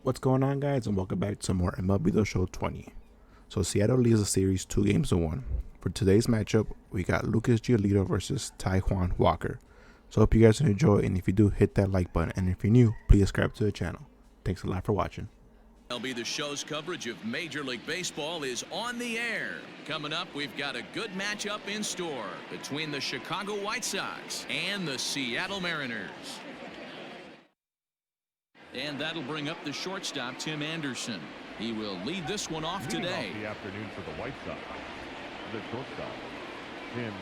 What's going on, guys, and welcome back to more MLB The Show 20. So Seattle leads the series 2-1. For today's matchup, we got Lucas Giolito versus Taijuan Walker. So hope you guys enjoy, and if you do, hit that like button, and if you're new, please subscribe to the channel. Thanks a lot for watching. MLB The Show's coverage of Major League Baseball is on the air. Coming up, we've got a good matchup in store between the Chicago White Sox and the Seattle Mariners. And that'll bring up the shortstop, Tim Anderson. He will lead this one off today. The afternoon for the White Sox. The shortstop, Tim.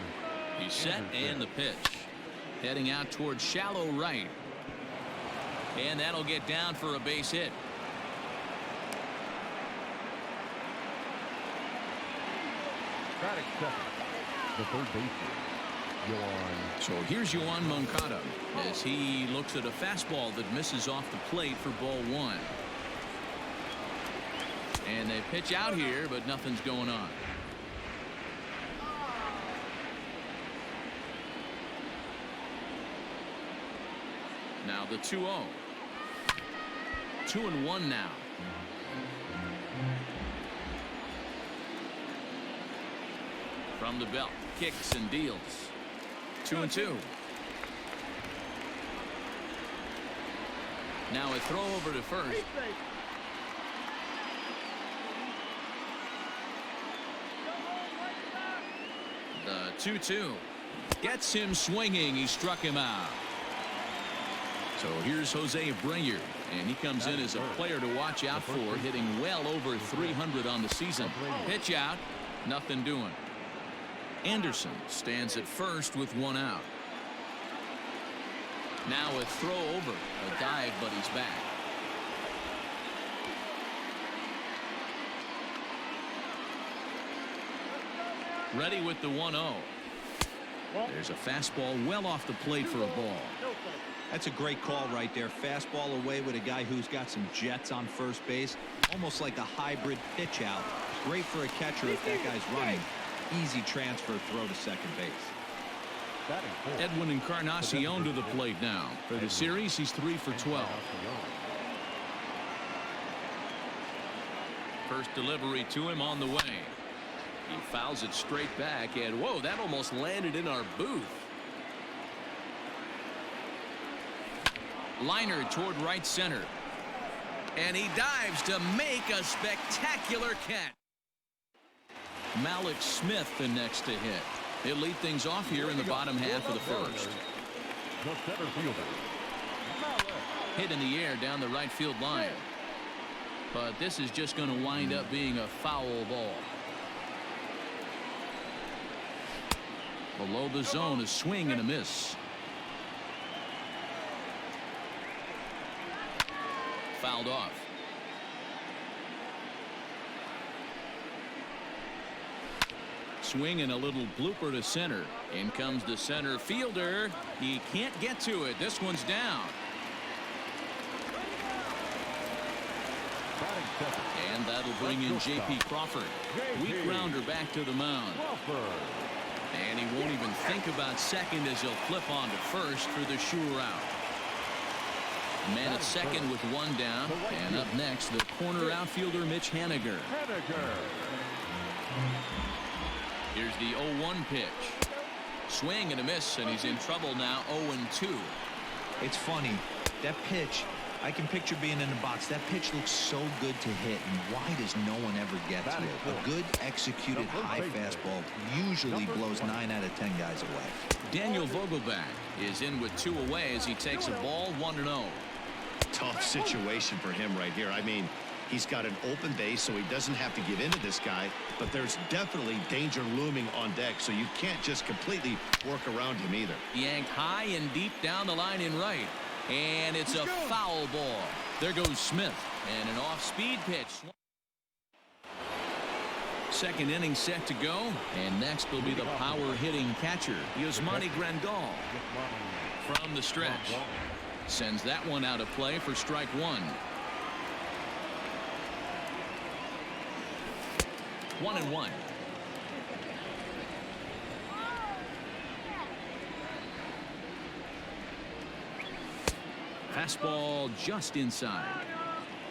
He's set and the pitch. Heading out towards shallow right. And that'll get down for a base hit. Batting second, the third baseman, Yoan. So here's Yoan Moncada as he looks at a fastball that misses off the plate for ball one. And they pitch out here, but nothing's going on. Now the 2-0. 2-1 now. From the belt, kicks and deals. 2-2. Now a throw over to first. The 2-2 gets him swinging. He struck him out. So here's Jose Abreu, and he comes in as a player to watch out for, hitting well over 300 on the season. Pitch out, nothing doing. Anderson stands at first with one out. Now a throw over, a dive, but he's back. Ready with the 1-0. There's a fastball well off the plate for a ball. That's a great call right there. Fastball away with a guy who's got some jets on first base. Almost like a hybrid pitch out. Great for a catcher if that guy's running. Easy transfer throw to second base. Edwin Encarnacion to the plate now. For the series, he's 3 for 12. First delivery to him on the way. He fouls it straight back, and whoa, that almost landed in our booth. Liner toward right center. And he dives to make a spectacular catch. Malik Smith the next to hit. He'll lead things off here in the bottom half of the first. Hit in the air down the right field line. But this is just going to wind up being a foul ball. Below the zone, a swing and a miss. Fouled off. Swing and a little blooper to center. In comes the center fielder. He can't get to it. This one's down. And that'll bring in J.P. Crawford. Weak grounder back to the mound. And he won't even think about second as he'll flip on to first for the sure out. Man at second with one down. And up next, the corner outfielder, Mitch Haniger. Here's the 0-1 pitch. Swing and a miss, and he's in trouble now. 0-2. It's funny. That pitch, I can picture being in the box. That pitch looks so good to hit, and why does no one ever get to it? A good executed high fastball usually blows 9 out of 10 guys away. Daniel Vogelback is in with 2 away as he takes a ball 1-0. Tough situation for him right here. I mean, he's got an open base, so he doesn't have to give in to this guy, but there's definitely danger looming on deck, so you can't just completely work around him either. Yanked high and deep down the line in right, and it's a foul ball. There goes Smith, and an off-speed pitch. Second inning set to go, and next will be the power-hitting catcher, Yasmani Grandal. From the stretch. Sends that one out of play for strike one. 1-1. Fastball just inside.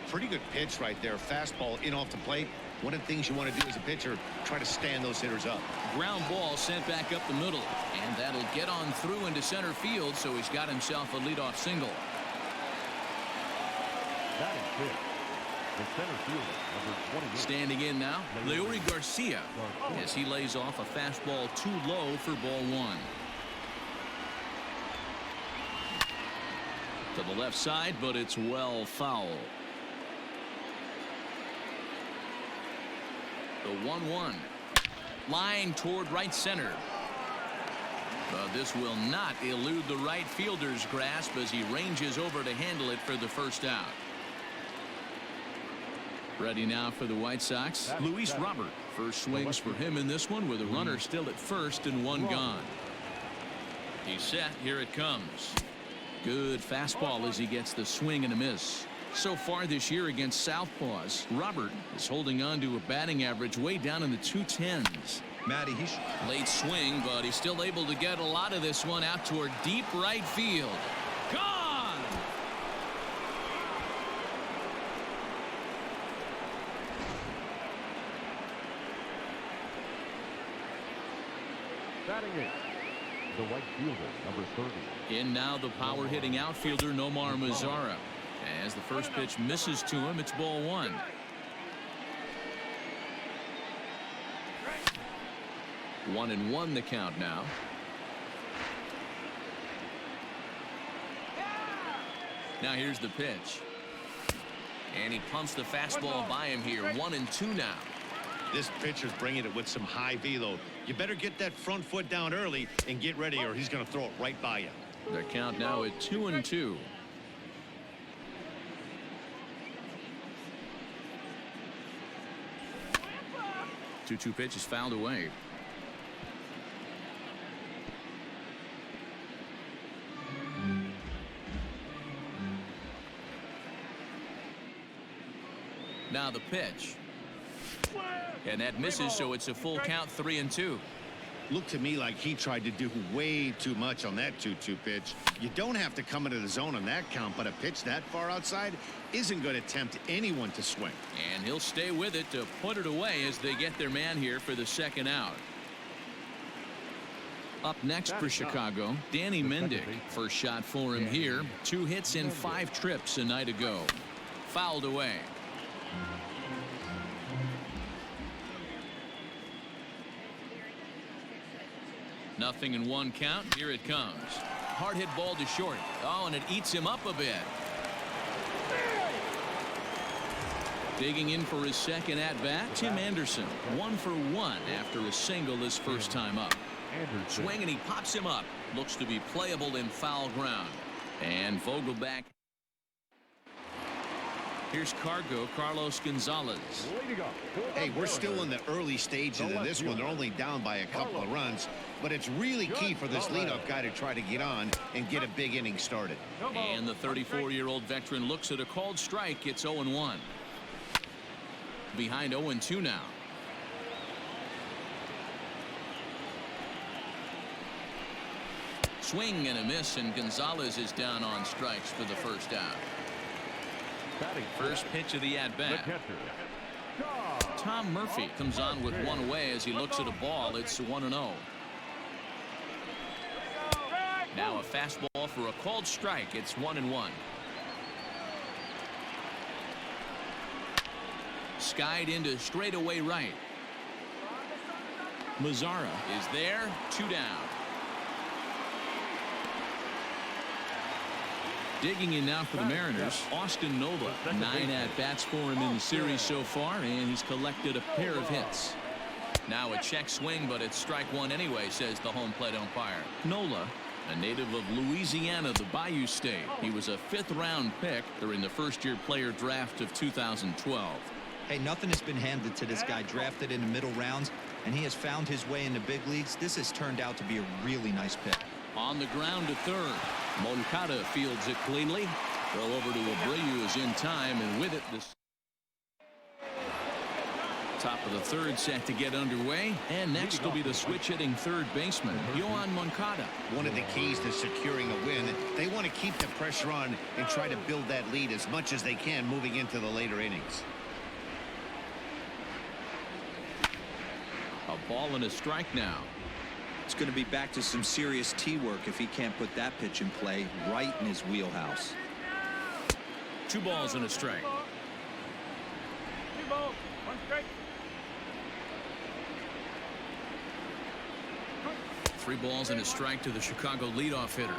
Pretty good pitch right there. Fastball in off the plate. One of the things you want to do as a pitcher, try to stand those hitters up. Ground ball sent back up the middle, and that'll get on through into center field, so he's got himself a leadoff single. Batting fifth, the center fielder, number 28. Standing in now, Leury Garcia, as he lays off a fastball too low for ball one. To the left side, but it's well foul. The 1-1. Line toward right center. But this will not elude the right fielder's grasp as he ranges over to handle it for the first out. Ready now for the White Sox, Luis Robert. First swings for him in this one with a runner still at first and one gone. He's set. Here it comes. Good fastball as he gets the swing and a miss. So far this year against southpaws, Robert is holding on to a batting average way down in the 210s. Matty, he's Late swing, but he's still able to get a lot of this one out toward deep right field. Gone! Batting eighth, the right fielder, number 30. In now the power hitting outfielder Nomar Mazara. As the first pitch misses to him, it's ball one. One and one the count now. Now here's the pitch. And he pumps the fastball by him here. 1-2 now. This pitcher's bringing it with some high velo. You better get that front foot down early and get ready, or he's going to throw it right by you. The count now at 2-2. Two pitch is fouled away. Now the pitch. And that misses, so it's a full count, 3-2. Looked to me like he tried to do way too much on that 2-2 pitch. You don't have to come into the zone on that count, but a pitch that far outside isn't going to tempt anyone to swing. And he'll stay with it to put it away as they get their man here for the second out. Up next for Chicago, Danny Mendick. First shot for him here. 2 hits in 5 trips a night ago. Fouled away. Nothing in 1 count. Here it comes. Hard hit ball to short. Oh, and it eats him up a bit. Digging in for his second at bat, Tim Anderson. 1 for 1 after a single his first time up. Swing and he pops him up. Looks to be playable in foul ground. And Vogelback. Here's Carlos Gonzalez. Hey, we're still in the early stages of this one. They're only down by a couple of runs, but it's really key for this leadoff guy to try to get on and get a big inning started. And the 34-year-old veteran looks at a called strike. It's 0-1. Behind 0-2 now. Swing and a miss, and Gonzalez is down on strikes for the first out. First pitch of the at-bat. Tom Murphy comes on with one away as he looks at a ball. It's 1-0. Now a fastball for a called strike. It's 1-1. Skied into straightaway right. Mazara is there. 2 down. Digging in now for the Mariners, Austin Nola. 9 at-bats for him in the series so far, and he's collected a pair of hits. Now a check swing, but it's strike one anyway, says the home plate umpire. Nola, a native of Louisiana, the Bayou State. He was a 5th-round pick during the first-year player draft of 2012. Hey, nothing has been handed to this guy. Drafted in the middle rounds, and he has found his way in the big leagues. This has turned out to be a really nice pick. On the ground to third. Moncada fields it cleanly. Throw over to Abreu is in time, and with it, this Top of the third set to get underway, and next will be the switch-hitting third baseman, Yohan Moncada. One of the keys to securing a win, they want to keep the pressure on and try to build that lead as much as they can moving into the later innings. A ball and a strike now. It's going to be back to some serious tee work if he can't put that pitch in play right in his wheelhouse. 2 balls and a strike. 2 balls, 1 strike. 3 balls and a strike to the Chicago leadoff hitter.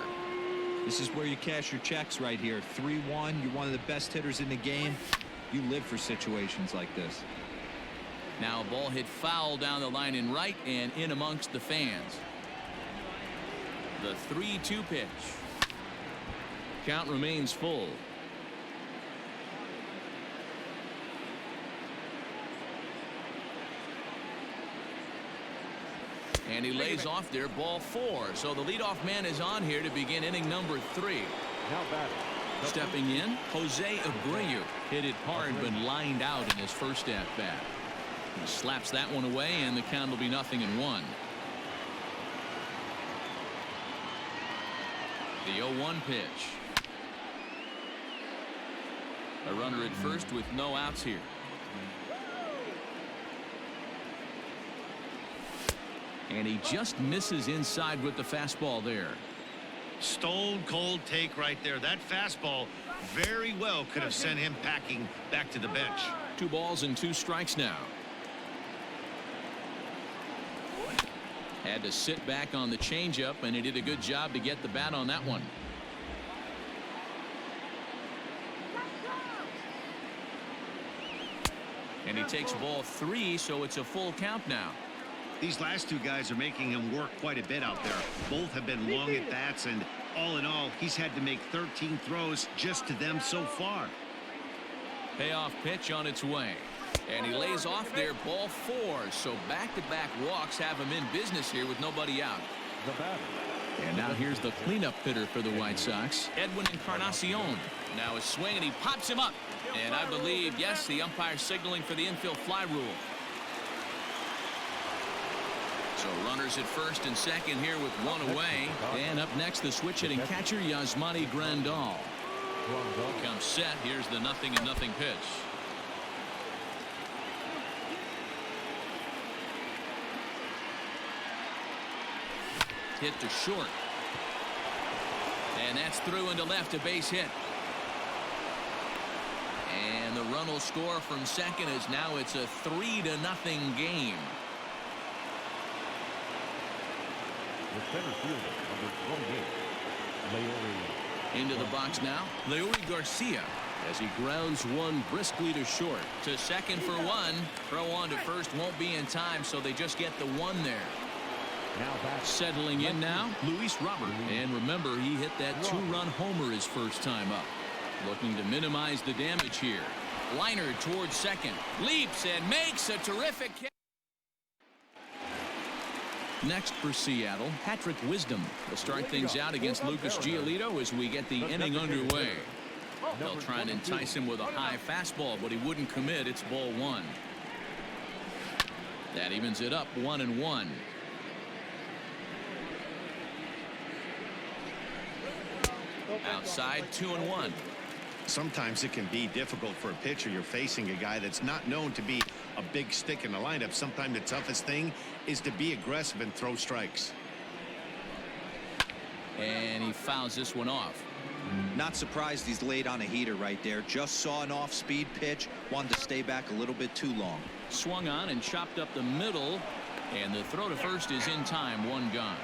This is where you cash your checks right here. 3-1. You're one of the best hitters in the game. You live for situations like this. Now a ball hit foul down the line in right and in amongst the fans. The 3-2 pitch. Count remains full. And he lays off there, ball 4. So the leadoff man is on here to begin inning number 3. Now batting. Stepping in, Jose Abreu. Hit it hard but lined out in his first at bat. He slaps that one away, and the count will be 0-1. The 0-1 pitch. A runner at first with no outs here. And he just misses inside with the fastball there. Stone cold take right there. That fastball very well could have sent him packing back to the bench. 2 balls and 2 strikes now. Had to sit back on the changeup, and he did a good job to get the bat on that one. And he takes ball 3, so it's a full count now. These last 2 guys are making him work quite a bit out there. Both have been long at bats, and all in all, he's had to make 13 throws just to them so far. Payoff pitch on its way. And he lays off there, ball 4. So back-to-back walks have him in business here with nobody out. The batter. And now here's the cleanup hitter for the White Sox, Edwin Encarnacion. Now a swing, and he pops him up. And I believe, yes, the umpire signaling for the infield fly rule. So runners at first and second here with 1 away. And up next, the switch-hitting catcher, Yasmani Grandal. Comes set. Here's the 0-0 pitch. Hit to short. And that's through into left, a base hit. And the run will score from second as now it's a 3-0 game. The center fielder, number 28, Leori. Into the box now, Leori Garcia, as he grounds one briskly to short. To second for 1. Throw on to first won't be in time, so they just get the 1 there. Now back. Settling in now, Luis Robert. And remember, he hit that 2-run homer his first time up. Looking to minimize the damage here. Liner towards second. Leaps and makes a terrific catch. Next for Seattle, Patrick Wisdom will start things out against Lucas Giolito as we get the inning underway. They'll try and entice him with a high fastball, but he wouldn't commit. It's ball 1. That evens it up 1-1. Outside 2-1. Sometimes it can be difficult for a pitcher. You're facing a guy that's not known to be a big stick in the lineup. Sometimes the toughest thing is to be aggressive and throw strikes. And he fouls this one off. Not surprised he's laid on a heater right there. Just saw an off-speed pitch. Wanted to stay back a little bit too long. Swung on and chopped up the middle. And the throw to first is in time. 1 gone.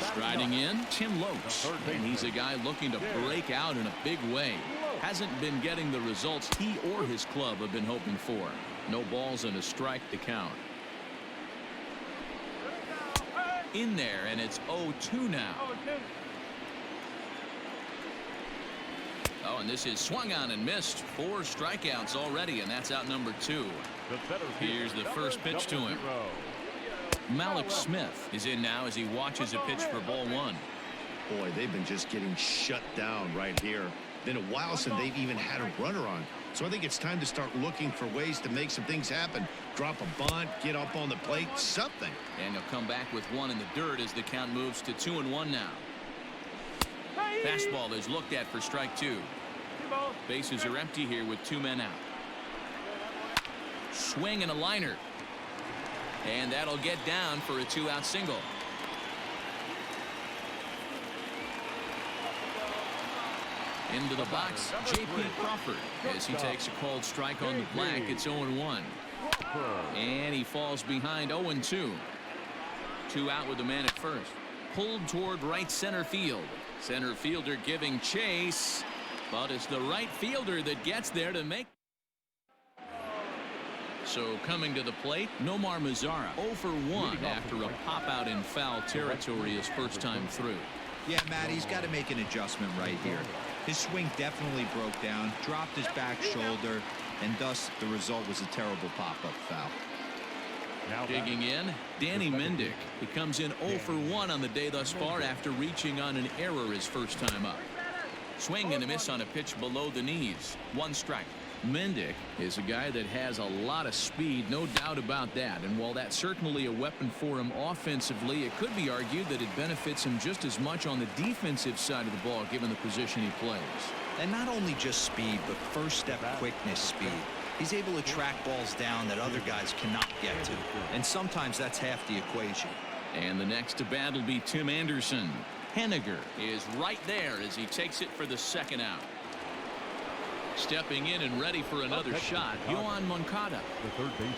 Striding in, Tim Lokes, and he's a guy looking to break out in a big way. Hasn't been getting the results he or his club have been hoping for. No balls and a strike to count. In there, and it's 0-2 now. Oh, and this is swung on and missed. 4 strikeouts already, and that's out number 2. Here's the first pitch to him. Malik Smith is in now as he watches a pitch for ball 1. Boy, they've been just getting shut down right here. been a while since they've even had a runner on. So I think it's time to start looking for ways to make some things happen. Drop a bunt, get up on the plate, something. And he'll come back with one in the dirt as the count moves to 2-1 now. Fastball is looked at for strike 2. Bases are empty here with 2 men out. Swing and a liner. And that'll get down for a 2-out single. Into the box, J.P. Crawford as he takes a called strike on the black. It's 0-1. And he falls behind 0-2. 2 out with the man at first. Pulled toward right center field. Center fielder giving chase. But it's the right fielder that gets there to make. So coming to the plate, Nomar Mazara 0 for 1 after a pop out in foul territory his first time through. Yeah, Matt, he's got to make an adjustment right here. His swing definitely broke down, dropped his back shoulder, and thus the result was a terrible pop-up foul. Digging in, Danny Mendick. He comes in 0 for 1 on the day thus far after reaching on an error his first time up. Swing and a miss on a pitch below the knees. 1 strike. Mendick is a guy that has a lot of speed, no doubt about that. And while that's certainly a weapon for him offensively, it could be argued that it benefits him just as much on the defensive side of the ball, given the position he plays. And not only just speed, but first step quickness speed. He's able to track balls down that other guys cannot get to. And sometimes that's half the equation. And the next to bat will be Tim Anderson. Henniger is right there as he takes it for the 2nd out. Stepping in and ready for another shot, Yohan Moncada. The third baseman,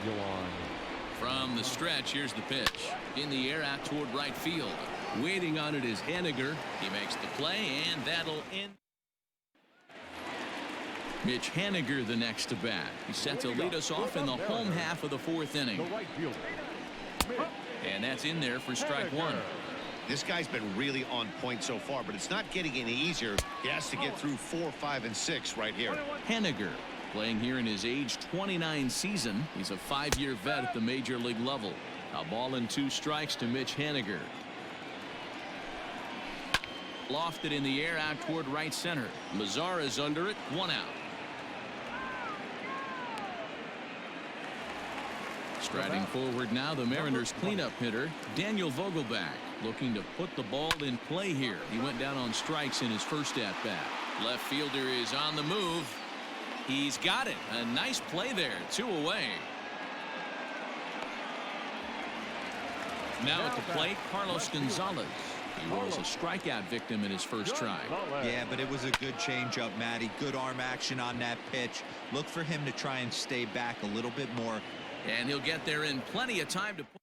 Yohan. From the stretch, here's the pitch. In the air out toward right field. Waiting on it is Henniger. He makes the play, and that'll end. Mitch Henniger the next to bat. He's set to lead us off in the home half of the 4th inning. The right fielder. And that's in there for strike 1. This guy's been really on point so far, but it's not getting any easier. He has to get through 4, 5, and 6 right here. Henniger playing here in his age 29 season. He's a 5-year vet at the major league level. A ball and 2 strikes to Mitch Henniger. Lofted in the air out toward right center. Mazara's under it. 1 out. Striding forward now, the Mariners cleanup hitter, Daniel Vogelback, looking to put the ball in play here. He went down on strikes in his first at-bat. Left fielder is on the move. He's got it. A nice play there. 2 away. Now at the plate, Carlos Gonzalez. He was a strikeout victim in his first try. Yeah, but it was a good changeup, Matty. Good arm action on that pitch. Look for him to try and stay back a little bit more. And he'll get there in plenty of time to put.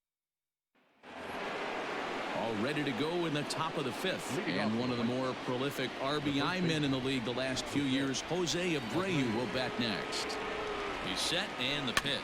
All ready to go in the top of the 5th. And one of the more prolific RBI men in the league the last few years, Jose Abreu, will bat next. He's set and the pitch.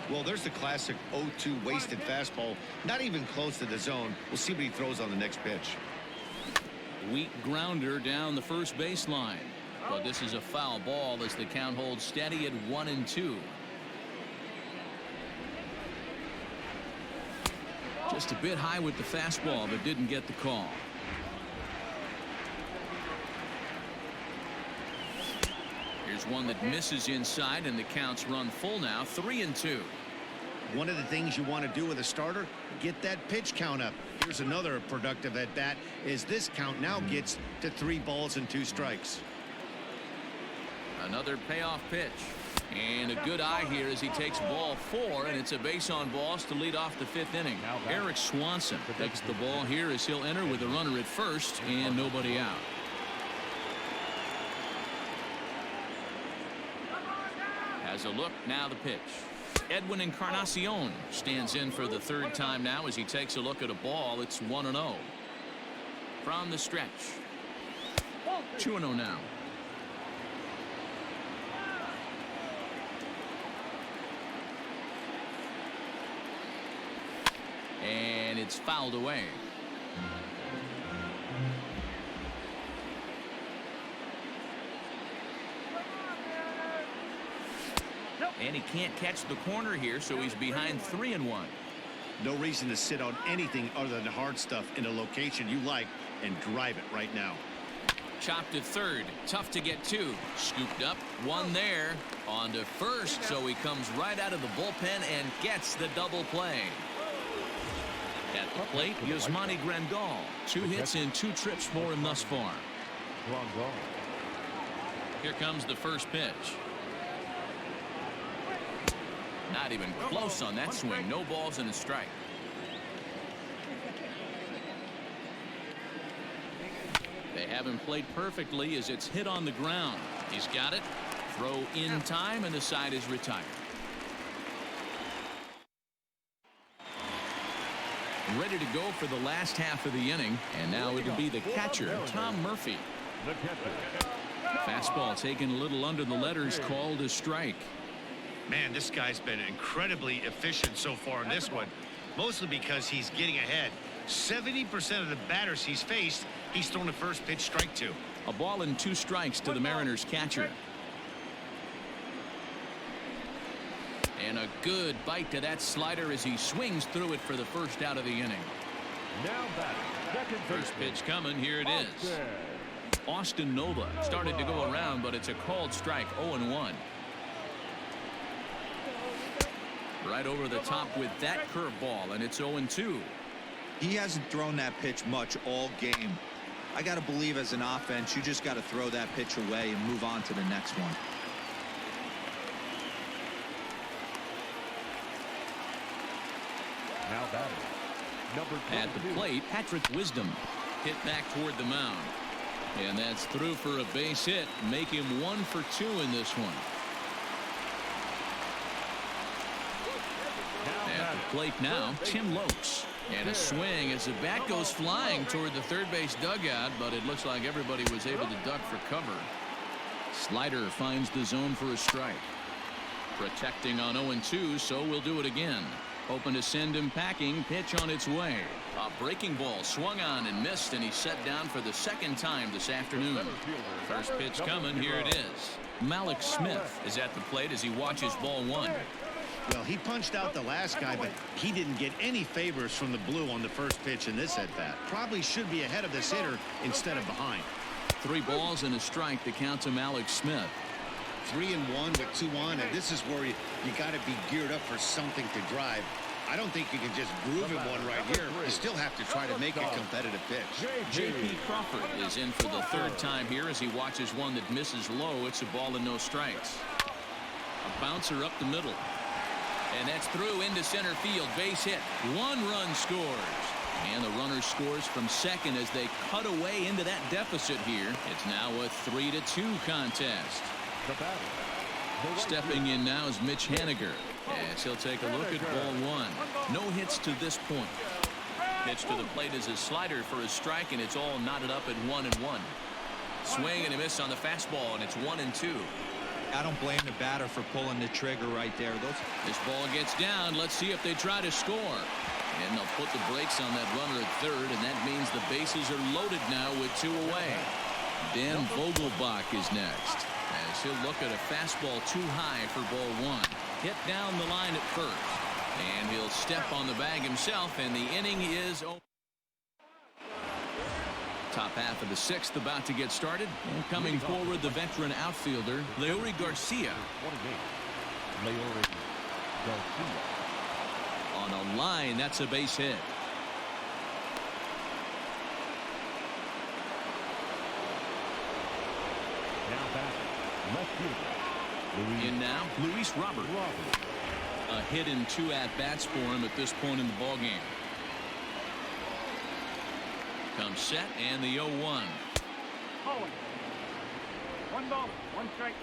Well, there's the classic 0-2 wasted fastball. Not even close to the zone. We'll see what he throws on the next pitch. Weak grounder down the first baseline. But this is a foul ball as the count holds steady at 1-2. Just a bit high with the fastball, but didn't get the call. Here's one that misses inside, and the count's run full now, 3-2. One of the things you want to do with a starter, get that pitch count up. Here's another productive at bat as this count now gets to 3 balls and 2 strikes. Another payoff pitch. And a good eye here as he takes ball 4, and it's a base on balls to lead off the 5th inning. Eric Swanson takes the ball here as he'll enter with a runner at first and nobody out. Has a look, now the pitch. Edwin Encarnacion stands in for the 3rd time now as he takes a look at a ball. It's 1-0. From the stretch. 2-0 now. And it's fouled away. And he can't catch the corner here, so he's behind 3-1. No reason to sit on anything other than hard stuff in a location you like and drive it right now. Chopped to third. Tough to get to. Scooped up. One there. On to first, so he comes right out of the bullpen and gets the double play. At the plate, Yasmani Grandal. 2 hits in 2 trips for him thus far. Here comes the first pitch. Not even close on that swing. No balls and a strike. They haven't played perfectly as it's hit on the ground. He's got it. Throw in time, and the side is retired. Ready to go for the last half of the inning, and now it'll be the catcher, Tom Murphy. Fastball taken a little under the letters, called a strike. Man, this guy's been incredibly efficient so far in this one, mostly because he's getting ahead. 70% of the batters he's faced, he's thrown a first pitch strike to. A ball and 2 strikes to the Mariners catcher. And a good bite to that slider as he swings through it for the first out of the inning. First pitch coming. Here it is. Austin Nova started to go around, but it's a called strike. 0-1. Right over the top with that curveball, and it's 0-2. He hasn't thrown that pitch much all game. I got to believe as an offense, you just got to throw that pitch away and move on to the next one. Now batting, number 22. At the plate, Patrick Wisdom hit back toward the mound. And that's through for a base hit. Make him 1 for 2 in this one. At the plate now, Tim Lokes. And a swing as the bat goes flying toward the third base dugout, but it looks like everybody was able to duck for cover. Slider finds the zone for a strike. Protecting on 0-2, so we'll do it again. Hoping to send him packing. Pitch on its way. A breaking ball swung on and missed, and he's set down for the second time this afternoon. First pitch coming. Here it is. Malik Smith is at the plate as he watches ball 1. Well, he punched out the last guy, but he didn't get any favors from the blue on the first pitch in this at-bat. Probably should be ahead of this hitter instead of behind. 3 balls and a strike to count to Malik Smith. 3-1 with 2 on, and this is where you got to be geared up for something to drive. I don't think you can just groove him one right here. You still have to try to make a competitive pitch. J.P. Crawford is in for the 3rd time here as he watches one that misses low. It's a ball and no strikes. A bouncer up the middle. And that's through into center field. Base hit. 1 run scores. And the runner scores from second as they cut away into that deficit here. It's now a 3-2 contest. Stepping in now is Mitch Haniger. As he'll take a look at ball 1. No hits to this point. Pitch to the plate is a slider for a strike, and it's all knotted up at 1-1. Swing and a miss on the fastball, and it's 1-2. I don't blame the batter for pulling the trigger right there. This ball gets down. Let's see if they try to score. And they'll put the brakes on that runner at third, and that means the bases are loaded now with 2 away. Dan Vogelbach is next, as he'll look at a fastball too high for ball 1. Hit down the line at first, and he'll step on the bag himself, and the inning is over. Top half of the 6th about to get started. And coming forward, the veteran outfielder, Leury Garcia. On a line, that's a base hit. In now, Luis Robert. A hit in 2 at-bats for him at this point in the ballgame. Comes set, and the 0-1. 1 ball, 1 strike.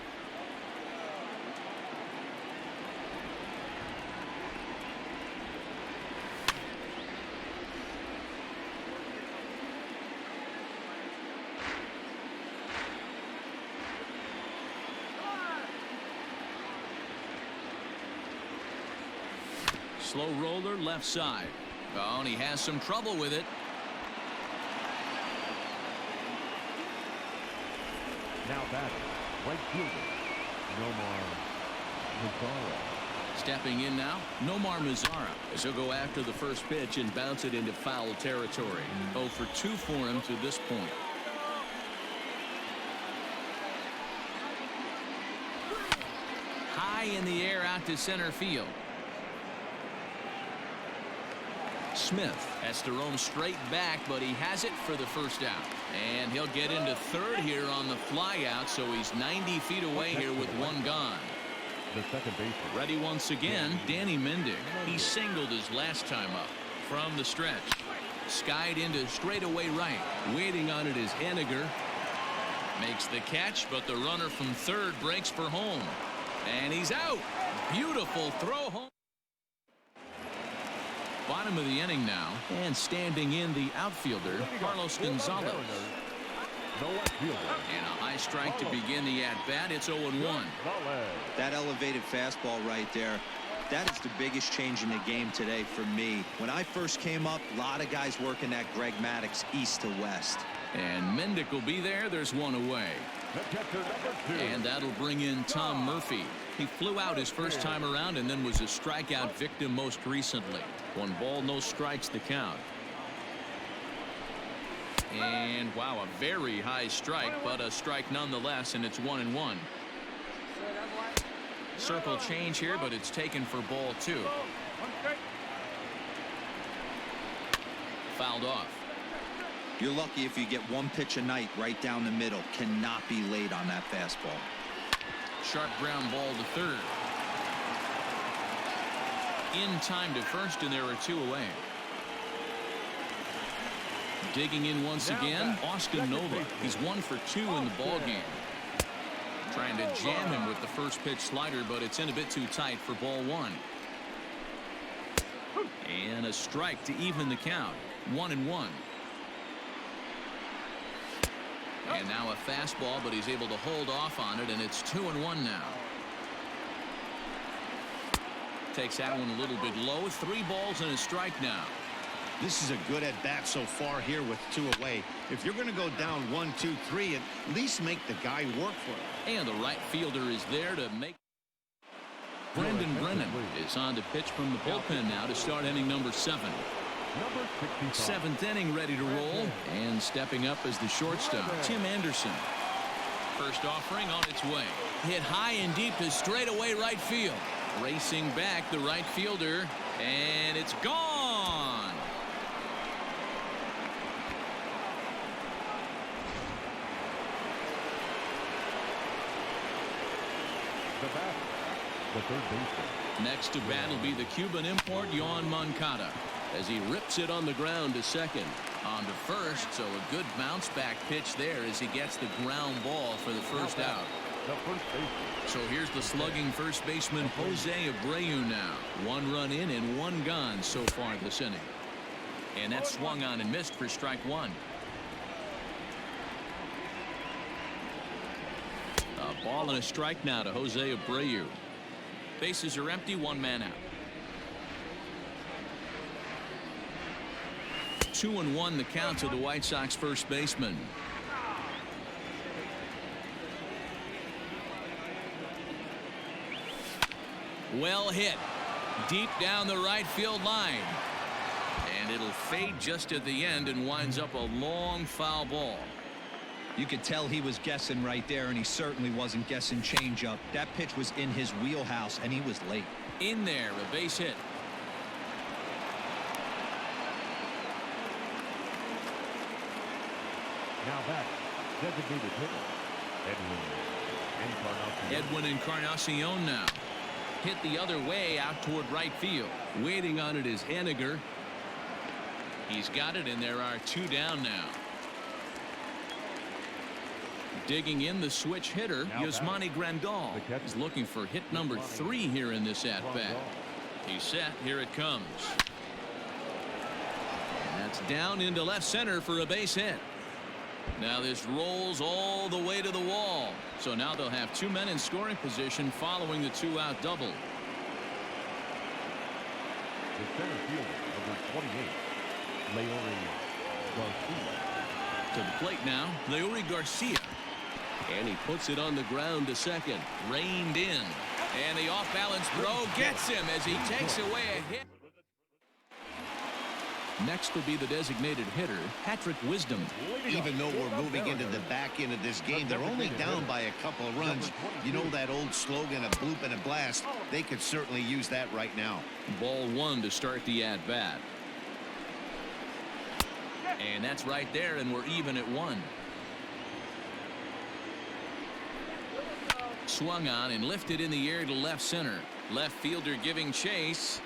Slow roller left side. Oh, and he has some trouble with it. Now batting, right fielder, Nomar Mazara. Stepping in now, Nomar Mazara, as he'll go after the first pitch and bounce it into foul territory. 0 for 2 for him to this point. High in the air out to center field. Smith has to roam straight back, but he has it for the first out. And he'll get into third here on the fly out, so he's 90 feet away here with one gone. The second baseman. Ready once again, Danny Mendick. He singled his last time up from the stretch. Skied into straightaway right. Waiting on it is Henniger. Makes the catch, but the runner from third breaks for home. And he's out. Beautiful throw home. Bottom of the inning now, and standing in the outfielder, Carlos Gonzalez. And a high strike to begin the at-bat. It's 0-1. That elevated fastball right there, that is the biggest change in the game today for me. When I first came up, a lot of guys working that Greg Maddux east to west. And Mendick will be there. There's one away. And that'll bring in Tom Murphy. He flew out his first time around and then was a strikeout victim most recently. 1 ball, no strikes to count. And wow, a very high strike, but a strike nonetheless, and it's 1-1. Circle change here, but it's taken for ball 2. Fouled off. You're lucky if you get one pitch a night right down the middle. Cannot be late on that fastball. Sharp ground ball to third. In time to first, and there are 2 away. Digging in once again, Austin Nova. He's 1 for 2 in the ball game. Trying to jam him with the first pitch slider, but it's in a bit too tight for ball 1. And a strike to even the count. 1-1. And now a fastball, but he's able to hold off on it, and it's 2-1 now. Takes that one a little bit low. 3 balls and a strike now. This is a good at-bat so far here with 2 away. If you're going to go down 1, 2, 3, at least make the guy work for it. And the right fielder is there to make. Brendan Brennan is on to pitch from the bullpen now to start inning number 7. 7th inning ready to roll, and stepping up as the shortstop, Tim Anderson. First offering on its way. Hit high and deep to straightaway right field. Racing back the right fielder, and it's gone. The third baseman. Next to bat will be the Cuban import, Yoan Moncada, as he rips it on the ground to second. On to first, so a good bounce back pitch there as he gets the ground ball for the first out. So here's the slugging first baseman Jose Abreu now. 1 run in and 1 gone so far this inning. And that swung on and missed for strike 1. A ball and a strike now to Jose Abreu. Bases are empty, 1 man out. 2-1 the count to the White Sox first baseman. Well hit. Deep down the right field line. And it'll fade just at the end and winds up a long foul ball. You could tell he was guessing right there, and he certainly wasn't guessing changeup. That pitch was in his wheelhouse, and he was late. In there, a base hit. Now back, designated hitter, Edwin Encarnacion now. Hit the other way out toward right field. Waiting on it is Henniger. He's got it, and there are 2 down now. Digging in the switch hitter, Yasmani Grandal. He's looking for hit number 3 here in this at-bat. He's set. Here it comes. And that's down into left center for a base hit. Now this rolls all the way to the wall. So now they'll have 2 men in scoring position following the 2-out double. The center fielder, number 28, Leori Garcia. To the plate now, Leori Garcia. And he puts it on the ground to second. Reined in. And the off-balance throw gets him as he takes away a hit. Next will be the designated hitter, Patrick Wisdom. Even though we're moving into the back end of this game, they're only down by a couple of runs. You know that old slogan, a bloop and a blast? They could certainly use that right now. Ball one to start the at-bat. And that's right there, and we're even at one. Swung on and lifted in the air to left center. Left fielder giving chase.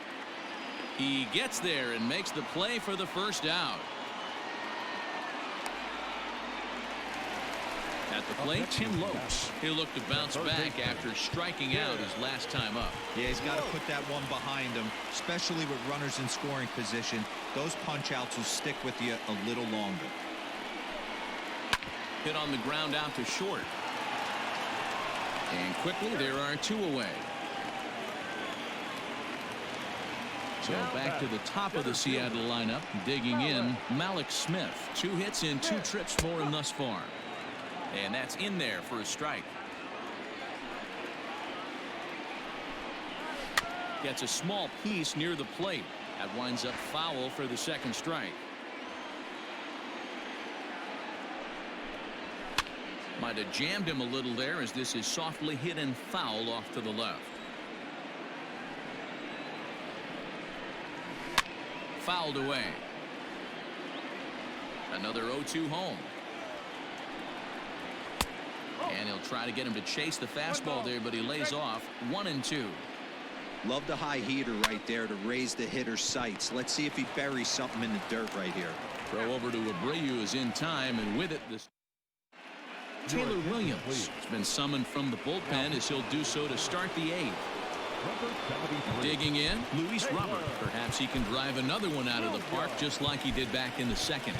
He gets there and makes the play for the first out. At the plate, Tim Lopes. He'll look to bounce back after striking out his last time up. Yeah, he's got to put that one behind him, especially with runners in scoring position. Those punch-outs will stick with you a little longer. Hit on the ground out to short. And quickly, there are two away. So back to the top of the Seattle lineup, digging in, Malik Smith. 2 hits in 2 trips for him thus far. And that's in there for a strike. Gets a small piece near the plate. That winds up foul for the second strike. Might have jammed him a little there as this is softly hit and foul off to the left. Fouled away. Another 0-2 home. And he'll try to get him to chase the fastball there, but he lays off. 1-2. Love the high heater right there to raise the hitter's sights. Let's see if he buries something in the dirt right here. Throw over to Abreu is in time, and with it, this Taylor Williams has been summoned from the bullpen as he'll do so to start the 8th. Digging in, Luis Robert. Perhaps he can drive another one out of the park just like he did back in the second.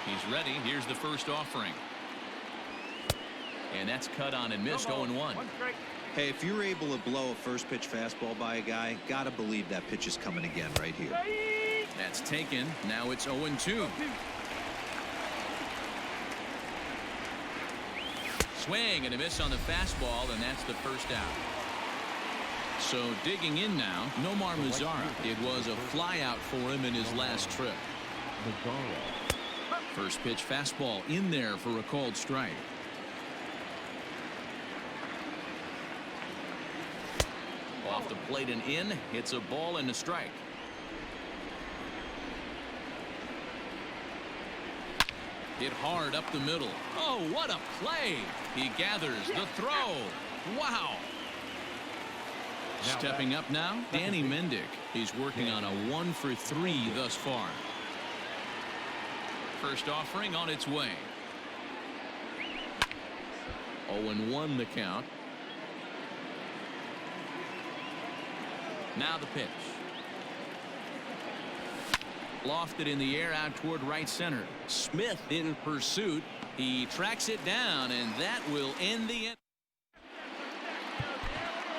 He's ready. Here's the first offering. And that's cut on and missed. 0-1. Hey, if you're able to blow a first pitch fastball by a guy, gotta believe that pitch is coming again right here. That's taken. Now it's 0-2. Swing and a miss on the fastball, and that's the first out. So digging in now, Nomar Mazara. It was a fly out for him in his last trip. First pitch fastball in there for a called strike. Off the plate and in. It's a ball and a strike. Hit hard up the middle. Oh, what a play. He gathers the throw. Wow. Stepping up now, Danny Mendick. He's working on a 1-for-3 thus far. First offering on its way. 0-1 the count. Now the pitch. Lofted in the air out toward right center. Smith in pursuit. He tracks it down, and that will end the inning.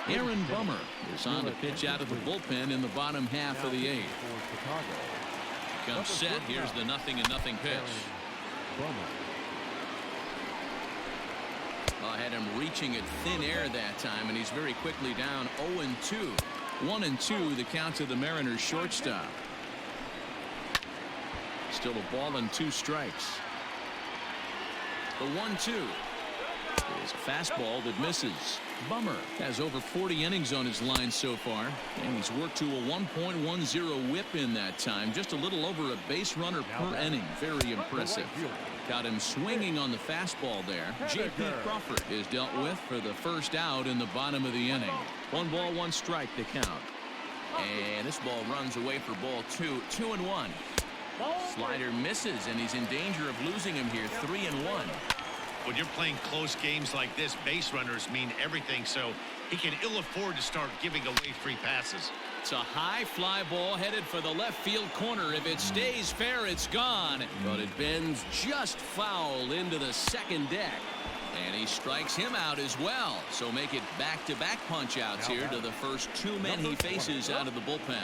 Aaron Bummer is on the pitch out of the bullpen in the bottom half of the 8th. Comes set. Here's the 0-0 pitch. I had him reaching at thin air that time, and he's very quickly down. 0-2. 1-2 the count to the Mariners shortstop. Still a ball and 2 strikes. The 1-2 is a fastball that misses. Bummer has over 40 innings on his line so far, and he's worked to a 1.10 whip in that time. Just a little over a base runner per inning. Very impressive. Got him swinging on the fastball there. J.P. Crawford is dealt with for the first out in the bottom of the inning. 1 ball, 1 strike to count. And this ball runs away for ball 2. 2-1. Slider misses, and he's in danger of losing him here. 3-1. When you're playing close games like this, base runners mean everything, so he can ill afford to start giving away free passes. It's a high fly ball headed for the left field corner. If it stays fair, it's gone. But it bends just foul into the second deck. And he strikes him out as well. So make it back-to-back punch-outs here to the first 2 men he faces out of the bullpen.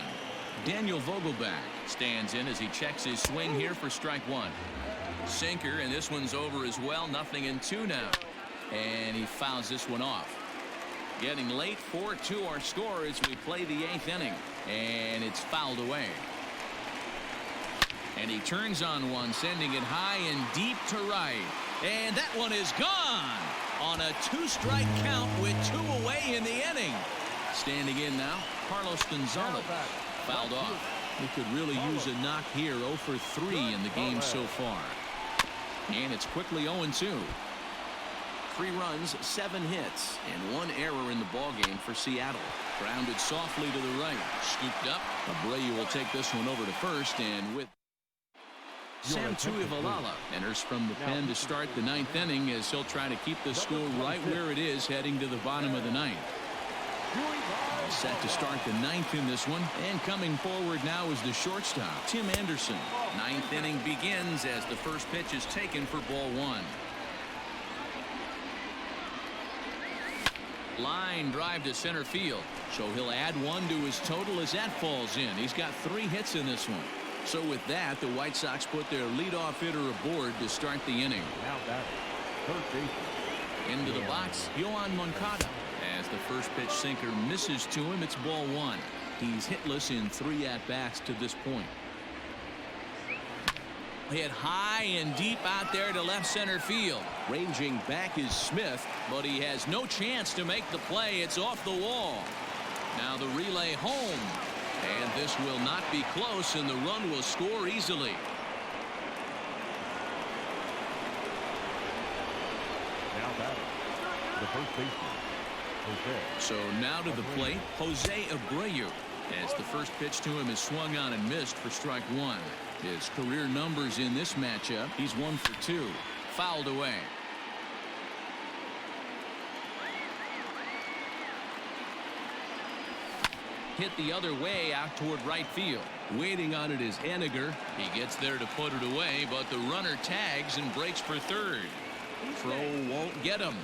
Daniel Vogelback stands in as he checks his swing here for strike one. Sinker, and this one's over as well. 0-2 now. And he fouls this one off. Getting late, 4-2 our score as we play the 8th inning. And it's fouled away. And he turns on one, sending it high and deep to right. And that one is gone on a 2-strike count with 2 away in the inning. Standing in now, Carlos Gonzalez. Fouled off. He could really use a knock here. 0 for 3 in the game so far. And it's quickly 0-2. 3 runs, 7 hits, and 1 error in the ballgame for Seattle. Grounded softly to the right. Scooped up. Abreu will take this one over to first, and with Sam Tuivalala enters from the pen to start the 9th inning as he'll try to keep the score right where it is heading to the bottom of the 9th. All set to start the 9th in this one, and coming forward now is the shortstop, Tim Anderson. 9th inning begins as the first pitch is taken for ball 1. Line drive to center field, so he'll add 1 to his total as that falls in. He's got 3 hits in this one. So with that, the White Sox put their leadoff hitter aboard to start the inning. Now batting, third baseman. Into the box, Yohan Moncada. As the first pitch sinker misses to him, it's ball 1. He's hitless in 3 at-bats to this point. Hit high and deep out there to left center field. Ranging back is Smith, but he has no chance to make the play. It's off the wall. Now the relay home. And this will not be close, and the run will score easily. Now batting, the first baseman, Jose. So now to the plate, Jose Abreu. As the first pitch to him is swung on and missed for strike 1. His career numbers in this matchup, he's 1 for 2. Fouled away. Hit the other way out toward right field. Waiting on it is Henniger. He gets there to put it away, but the runner tags and breaks for third. Throw won't get him.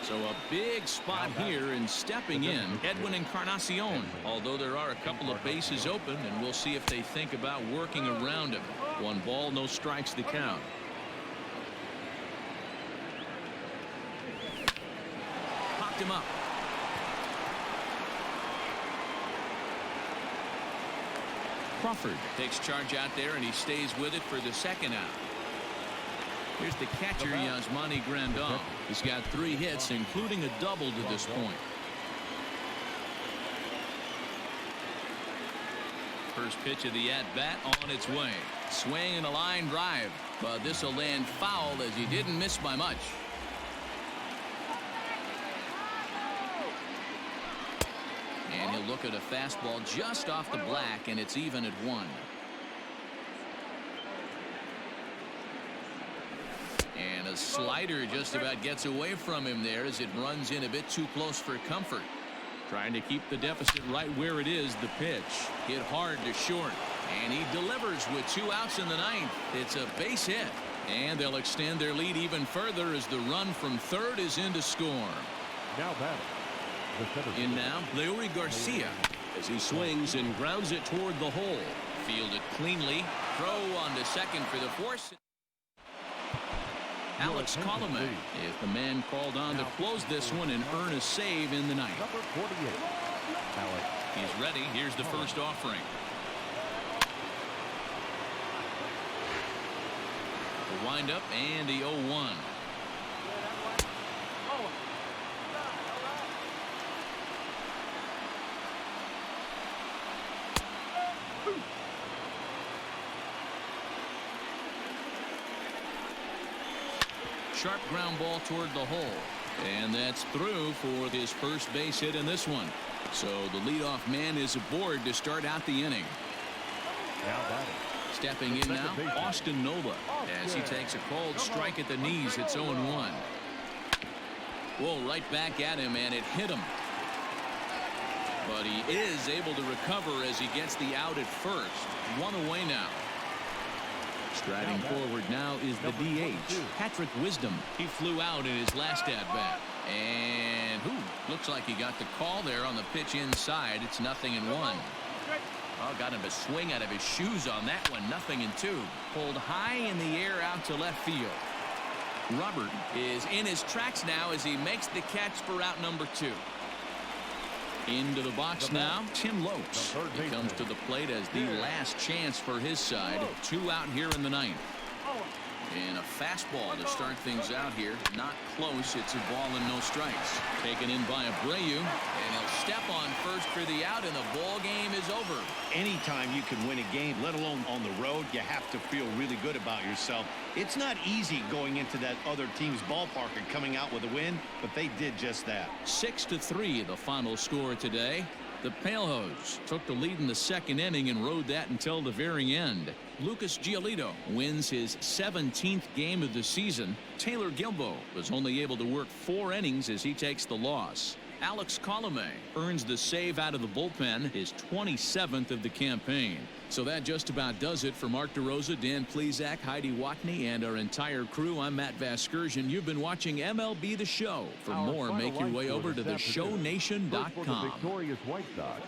So a big spot here, and stepping in, Edwin Encarnacion. Although there are a couple of bases open, and we'll see if they think about working around him. 1 ball, no strikes the count. Popped him up. Crawford takes charge out there, and he stays with it for the second out. Here's the catcher, Yasmani Grandal. He's got 3 hits, including a double to this point. First pitch of the at-bat on its way. Swing and a line drive, but this will land foul as he didn't miss by much. And he'll look at a fastball just off the black, and it's even at 1. And a slider just about gets away from him there as it runs in a bit too close for comfort. Trying to keep the deficit right where it is. The pitch hit hard to short, and he delivers with 2 outs in the 9th. It's a base hit, and they'll extend their lead even further as the run from third is in to score. Now batting, the center In now, Leury Garcia as he swings and grounds it toward the hole. Fielded cleanly. Throw on to second for the force. Alex Colomé is the man called on to close this one and earn a save in the 9th. number 48, Alex. He's ready. Here's the first offering. The windup and the 0-1. Sharp ground ball toward the hole, and that's through for his first base hit in this one. So the leadoff man is aboard to start out the inning. Now batting. Stepping in now, Austin Nola, as he takes a cold strike at the knees. It's 0-1. Whoa, right back at him, and it hit him. But he is able to recover as he gets the out at first. 1 away now. Striding forward now is the DH, Patrick Wisdom. He flew out in his last at-bat. And looks like he got the call there on the pitch inside. It's 0-1. Oh, got him a swing out of his shoes on that one. 0-2. Pulled high in the air out to left field. Robert is in his tracks now as he makes the catch for out number 2. Into the box now, Tim Lopes. He comes to the plate as the last chance for his side. 2 out here in the 9th. And a fastball to start things out here. Not close. It's a ball and no strikes. Taken in by Abreu. And he'll step on first for the out, and the ball game is over. Anytime you can win a game, let alone on the road, you have to feel really good about yourself. It's not easy going into that other team's ballpark and coming out with a win, but they did just that. 6-3 the final score today. The Palehose took the lead in the 2nd inning and rode that until the very end. Lucas Giolito wins his 17th game of the season. Taylor Gilbo was only able to work 4 innings as he takes the loss. Alex Colomé earns the save out of the bullpen, his 27th of the campaign. So that just about does it for Mark DeRosa, Dan Plesac, Heidi Watney, and our entire crew. I'm Matt Vasgersian. You've been watching MLB The Show. For more, make your way over to theshownation.com. Victorious White Sox.